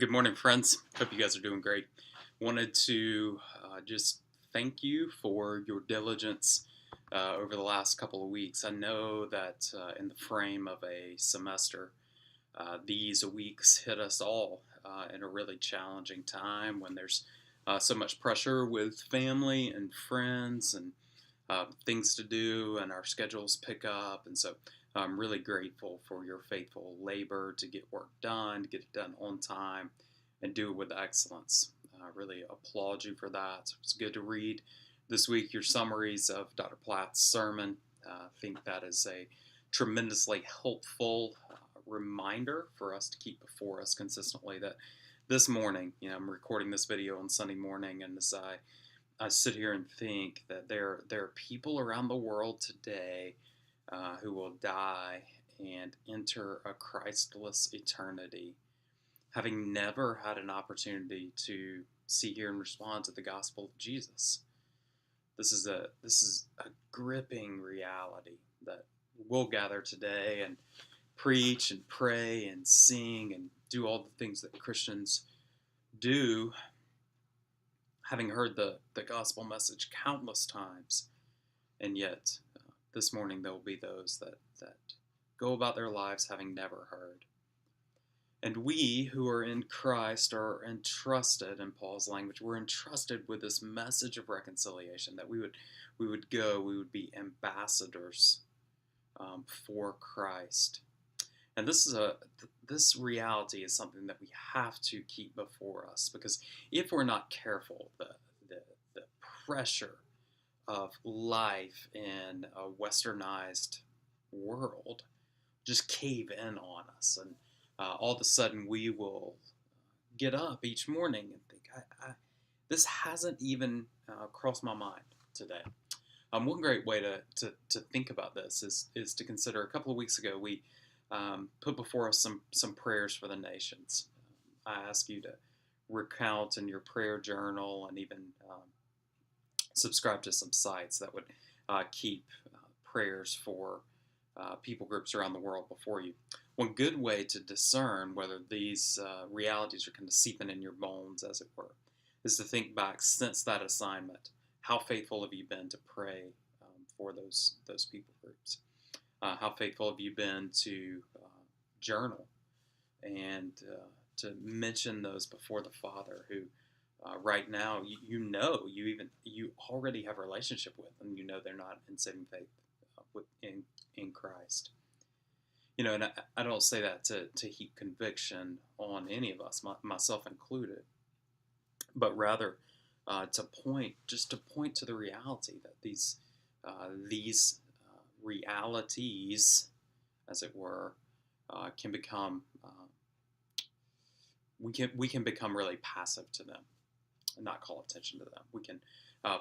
Good morning, friends. Hope you guys are doing great. Wanted to just thank you for your diligence over the last couple of weeks. I know that in the frame of a semester, these weeks hit us all in a really challenging time when there's so much pressure with family and friends and things to do, and our schedules pick up. And so I'm really grateful for your faithful labor to get work done, to get it done on time, and do it with excellence. I really applaud you for that. It's good to read this week your summaries of Dr. Platt's sermon. I think that is a tremendously helpful reminder for us to keep before us consistently that this morning, I'm recording this video on Sunday morning, and as I sit here and think that there are people around the world today who will die and enter a Christless eternity, having never had an opportunity to see, hear, and respond to the gospel of Jesus. This is a gripping reality that we'll gather today and preach and pray and sing and do all the things that Christians do, having heard the gospel message countless times. And yet, this morning there will be those that go about their lives having never heard. And we who are in Christ are entrusted, in Paul's language, we're entrusted with this message of reconciliation, that we would go, we would be ambassadors for Christ. And this reality is something that we have to keep before us, because if we're not careful, the pressure of life in a westernized world just cave in on us, and all of a sudden we will get up each morning and think, this hasn't even crossed my mind today. One great way to think about this is to consider, a couple of weeks ago we put before us some prayers for the nations. I ask you to recount in your prayer journal, and even subscribe to some sites that would keep prayers for people groups around the world before you. One good way to discern whether these realities are kind of seeping in your bones, as it were, is to think back since that assignment. How faithful have you been to pray for those people groups? How faithful have you been to journal and to mention those before the Father, who right now you already have a relationship with, and you know they're not in saving faith in Christ. And I don't say that to heap conviction on any of us, myself included, but rather to point to the reality that these realities, as it were, can become we can become really passive to them and not call attention to them. We can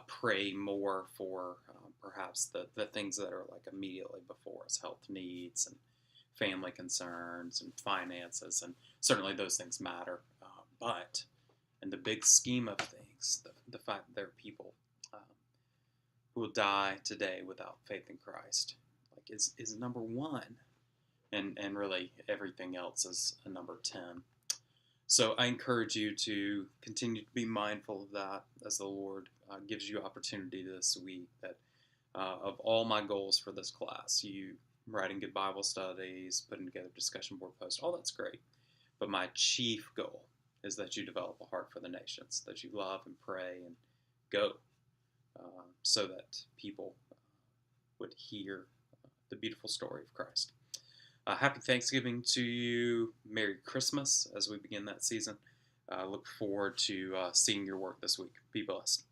pray more for perhaps the things that are like immediately before us, health needs and family concerns and finances, and certainly those things matter. But in the big scheme of things, the fact that there are people who will die today without faith in Christ, like is number one, and really everything else is a number 10. So I encourage you to continue to be mindful of that as the Lord gives you opportunity this week. That of all my goals for this class, you writing good Bible studies, putting together discussion board posts, all that's great. But my chief goal is that you develop a heart for the nations, that you love and pray and go, so that people would hear the beautiful story of Christ. Happy Thanksgiving to you. Merry Christmas as we begin that season. Look forward to seeing your work this week. Be blessed.